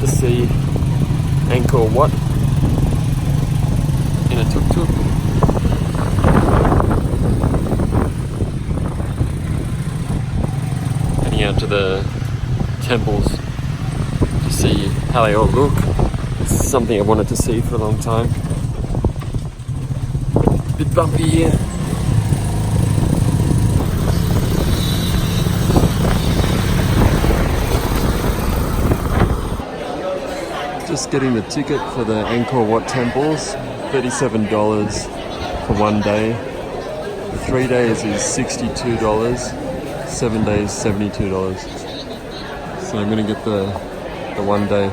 to see Angkor Wat in a tuk-tuk. Heading out to the temples to see how they all look. This is something I wanted to see for a long time. A bit bumpy here. Just getting the ticket for the Angkor Wat temples, $37 for 1 day. 3 days is $62, 7 days $72. So I'm gonna get the 1 day.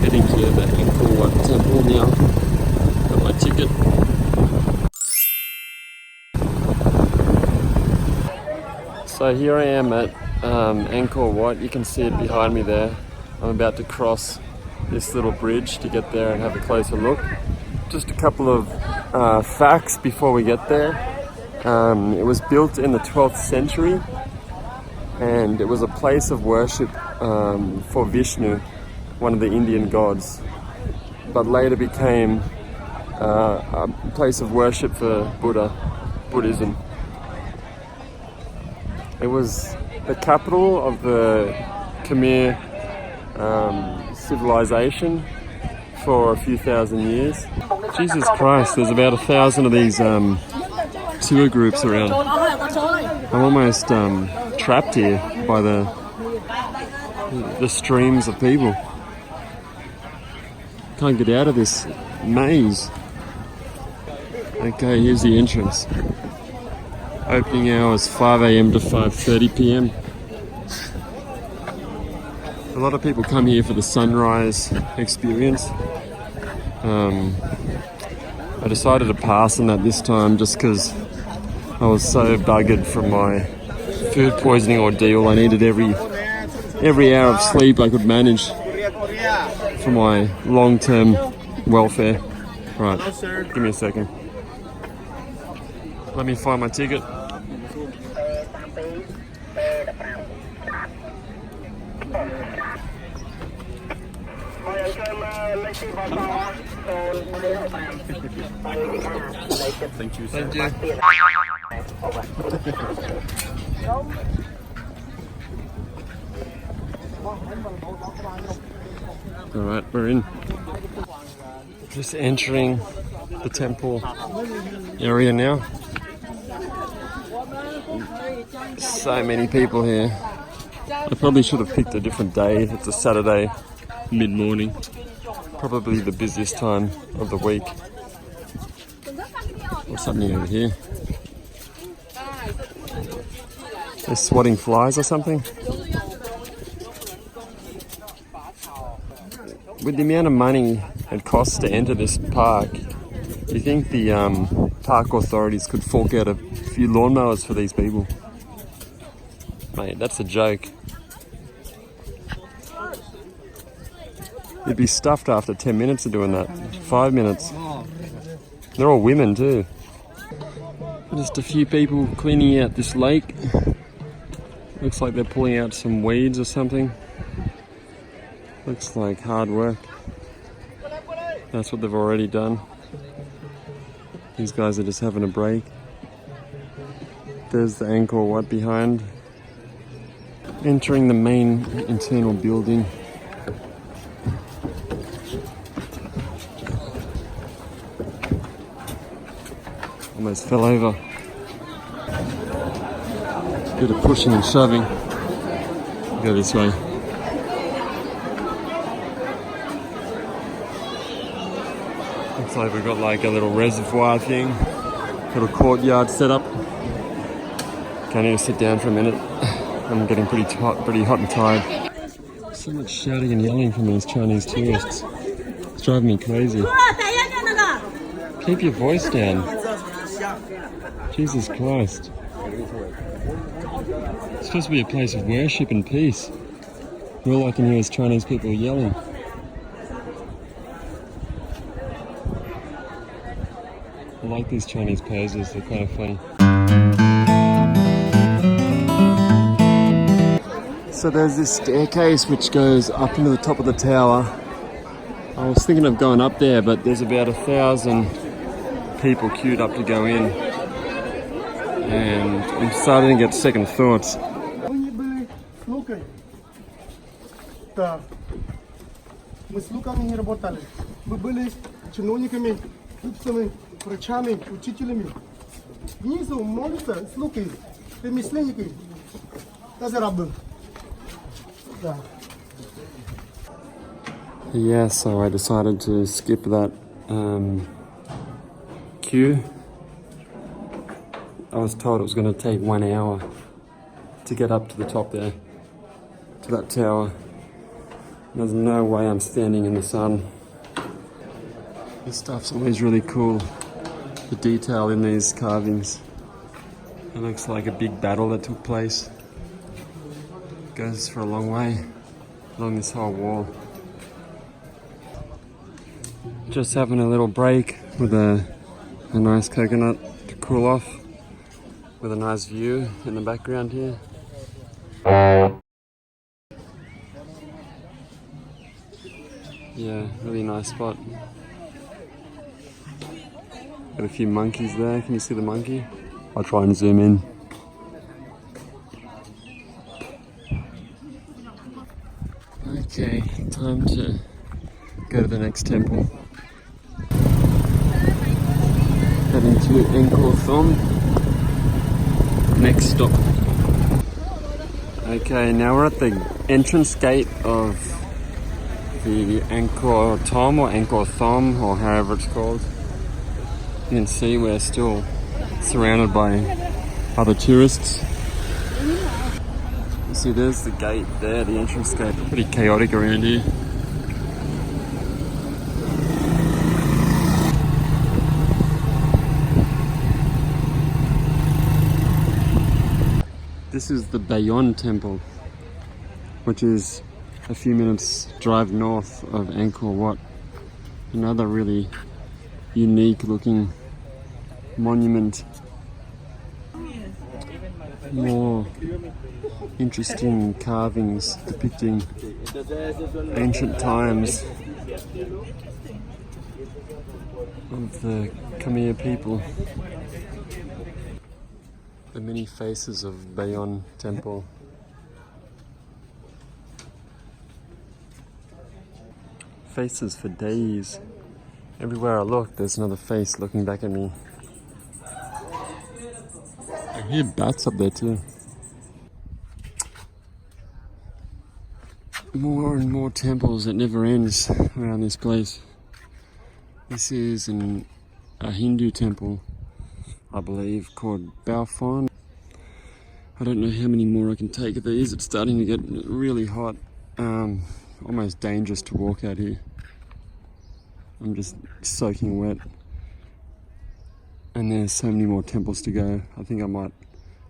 Heading to the Angkor Wat temple now. Got my ticket. So here I am at Angkor Wat. You can see it behind me there. I'm about to cross this little bridge to get there and have a closer look. Just a couple of facts before we get there. It was built in the 12th century and it was a place of worship for Vishnu, one of the Indian gods, but later became a place of worship for Buddhism. It was the capital of the Khmer civilization for a few thousand years. Jesus Christ, there's about 1,000 of these tour groups around. I'm almost trapped here by the streams of people. Can't get out of this maze. Okay, here's the entrance. Opening hours 5 a.m. to 5:30 p.m. A lot of people come here for the sunrise experience. I decided to pass on that this time just because I was so buggered from my food poisoning ordeal. I needed every hour of sleep I could manage for my long-term welfare. Right, give me a second. Let me find my ticket. Thank you, sir. Thank you. Alright, we're in. Just entering the temple area now. So many people here. I probably should have picked a different day. It's a Saturday, mid-morning. Probably the busiest time of the week. What's happening over here? They're swatting flies or something? With the amount of money it costs to enter this park, do you think the park authorities could fork out a few lawnmowers for these people? Mate, that's a joke. You'd be stuffed after 10 minutes of doing that. 5 minutes. They're all women too. Just a few people cleaning out this lake. Looks like they're pulling out some weeds or something. Looks like hard work. That's what they've already done. These guys are just having a break. There's the Angkor Wat behind. Entering the main internal building. Almost fell over. Bit of pushing and shoving. Go this way. Looks like we've got like a little reservoir thing. Little courtyard set up. Okay, I need to sit down for a minute. I'm getting pretty hot and tired. So much shouting and yelling from these Chinese tourists. It's driving me crazy. Keep your voice down. Jesus Christ. It's supposed to be a place of worship and peace. All I can hear is Chinese people yelling. I like these Chinese poses, they're kind of funny. So there's this staircase which goes up into the top of the tower. I was thinking of going up there, but there's about 1,000 people queued up to go in. And I'm starting to get second thoughts. Мы с луками не работали. Мы были чиновниками, врачами, учителями. Внизу молятся слуги, ремесленники. Даже рабы. Да. Yeah, so I decided to skip that queue. I was told it was going to take 1 hour to get up to the top there, to that tower. There's no way I'm standing in the sun. This stuff's always really cool. The detail in these carvings. It looks like a big battle that took place. It goes for a long way along this whole wall. Just having a little break with a nice coconut to cool off, with a nice view in the background here. Yeah, really nice spot. Got a few monkeys there. Can you see the monkey? I'll try and zoom in. Okay, time to go to the next temple. Heading to Angkor Wat. Next stop. Okay, now we're at the entrance gate of the Angkor Wat or Angkor Thom, or however it's called. You can see we're still surrounded by other tourists. You see there's the gate there, the entrance gate. Pretty chaotic around here. This is the Bayon Temple, which is a few minutes drive north of Angkor Wat. Another really unique looking monument. More interesting carvings depicting ancient times of the Khmer people. The many faces of Bayon Temple. Faces for days. Everywhere I look, there's another face looking back at me. I hear bats up there too. More and more temples. It never ends around this place. This is a Hindu temple, I believe, called Baufan. I don't know how many more I can take of these. It's starting to get really hot. Almost dangerous to walk out here. I'm just soaking wet. And there's so many more temples to go. I think I might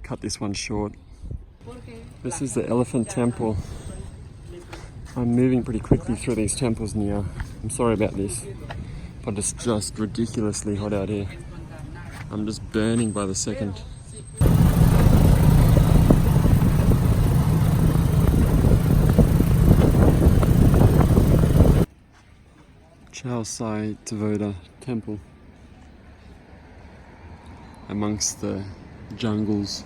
cut this one short. This is the Elephant Temple. I'm moving pretty quickly through these temples now. I'm sorry about this, but it's just ridiculously hot out here. I'm just burning by the second. Chao Sai Tavoda Temple, amongst the jungles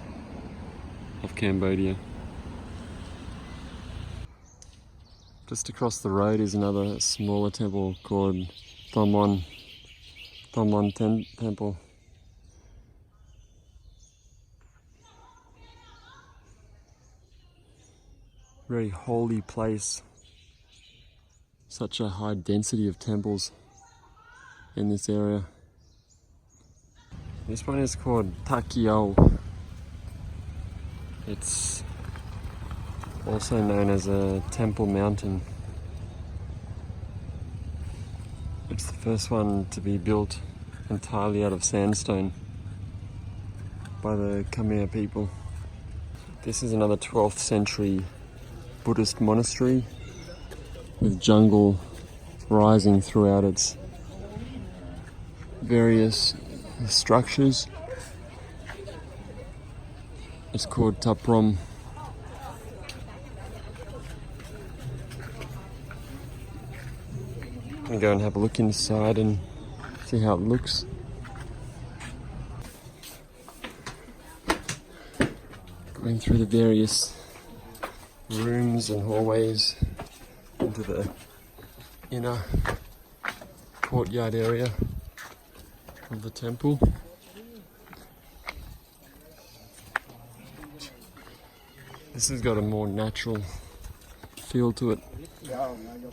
of Cambodia. Just across the road is another smaller temple called Temple. Very holy place. Such a high density of temples in this area. This one is called Takiao. It's also known as a temple mountain. It's the first one to be built entirely out of sandstone by the Khmer people. This is another 12th century Buddhist monastery with jungle rising throughout its various structures. It's called Taprom. gonna go and have a look inside and see how it looks. Going through the various rooms and hallways into the inner courtyard area of the temple. This has got a more natural feel to it.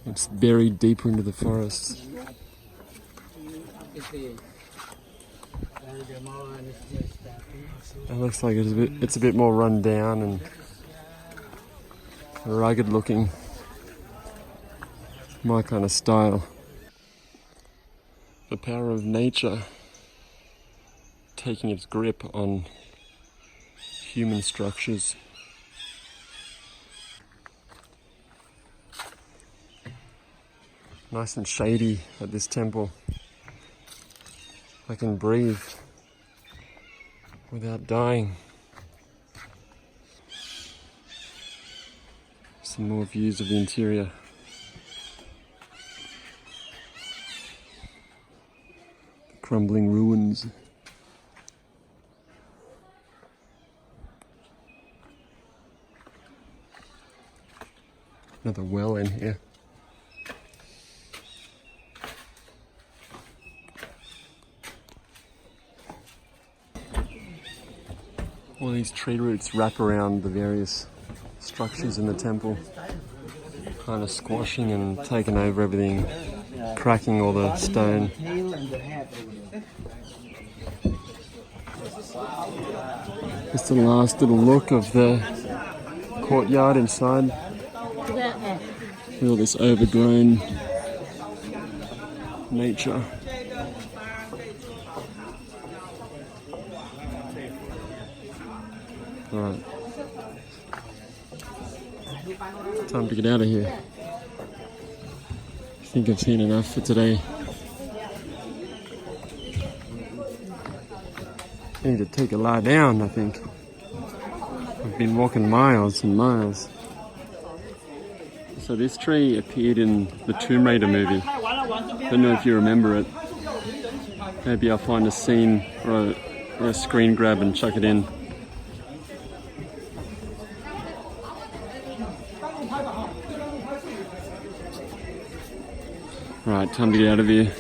It's buried deeper into the forest. It looks like it's a bit more run down and rugged looking. My kind of style. The power of nature taking its grip on human structures. Nice and shady at this temple. I can breathe without dying. Some more views of the interior. The crumbling ruins. Another well in here. All these tree roots wrap around the various structures in the temple, kind of squashing and taking over everything, cracking all the stone. Just the last little look of the courtyard inside. With all this overgrown nature. Alright. Time to get out of here. I think I've seen enough for today. I need to take a lie down, I think. I've been walking miles and miles. So this tree appeared in the Tomb Raider movie. Don't know if you remember it. Maybe I'll find a scene or a screen grab and chuck it in. Right, time to get out of here.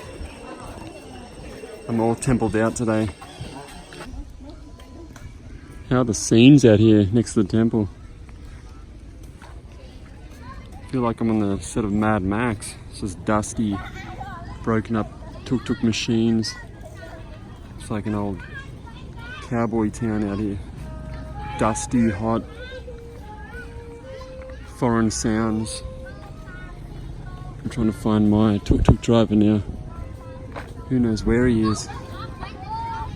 I'm all templed out today. How are the scenes out here next to the temple? I feel like I'm on the set of Mad Max. It's just dusty, broken up tuk-tuk machines. It's like an old cowboy town out here. Dusty, hot, foreign sounds. I'm trying to find my tuk-tuk driver now. Who knows where he is?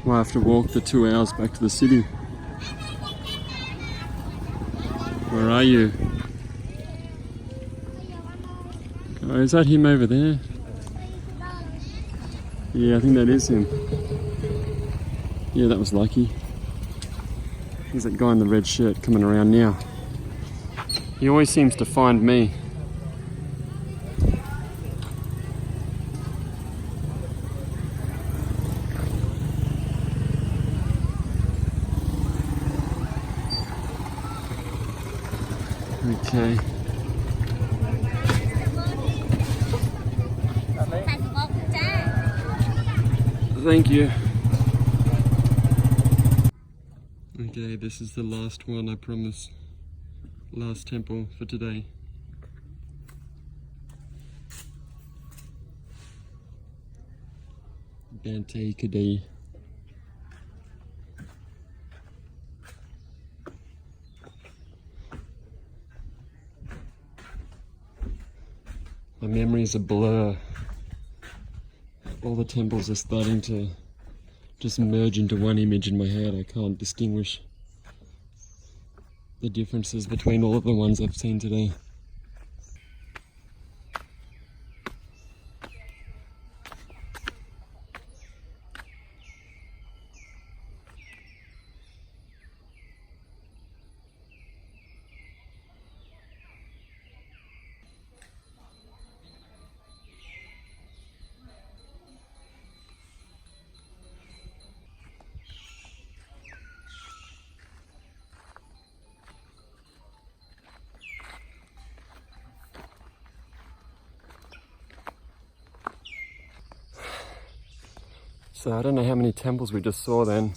We'll have to walk the 2 hours back to the city. Where are you? Oh, is that him over there? Yeah, I think that is him. Yeah, that was lucky. Here's that guy in the red shirt coming around now. He always seems to find me. Okay. Thank you. Okay, this is the last one, I promise. Last temple for today. Bante Kadai. My memory is a blur. All the temples are starting to just merge into one image in my head. I can't distinguish the differences between all of the ones I've seen today. So I don't know how many temples we just saw then.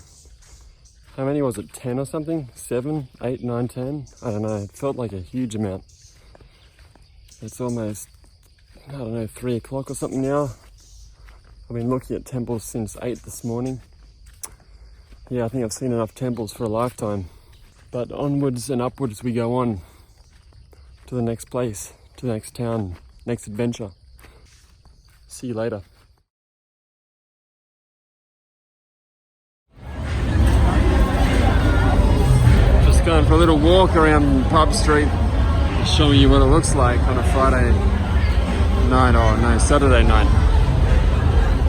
How many was it? 10 or something? 7, 8, 9, 10? I don't know. It felt like a huge amount. It's almost, I don't know, 3 o'clock or something now. I've been looking at temples since 8 this morning. Yeah, I think I've seen enough temples for a lifetime. But onwards and upwards we go on to the next place, to the next town, next adventure. See you later. Just going for a little walk around Pub Street, showing you what it looks like on a Friday night, or no, Saturday night.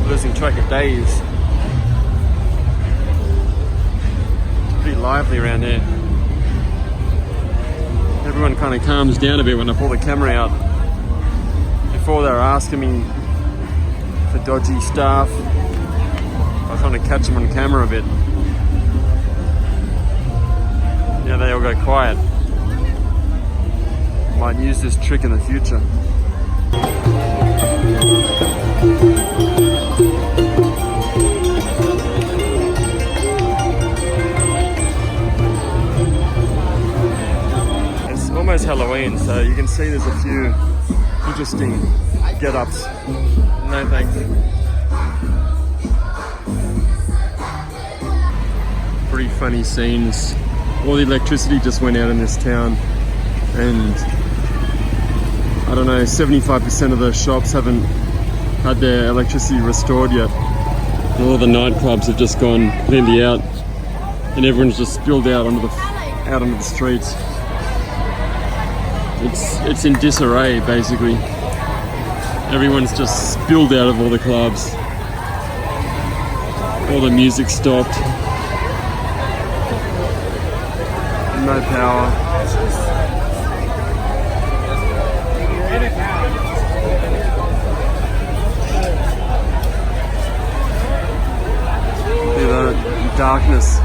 Losing track of days. It's pretty lively around here. Everyone kind of calms down a bit when I pull the camera out. Before they were asking me for dodgy stuff, I was trying to catch them on camera a bit. Yeah, they all go quiet. Might use this trick in the future. It's almost Halloween, so you can see there's a few interesting get-ups. No thanks. Pretty funny scenes. All the electricity just went out in this town, and I don't know, 75% of the shops haven't had their electricity restored yet. And all the nightclubs have just gone completely out, and everyone's just spilled out onto the streets. It's in disarray basically. Everyone's just spilled out of all the clubs. All the music stopped. No power. See the darkness.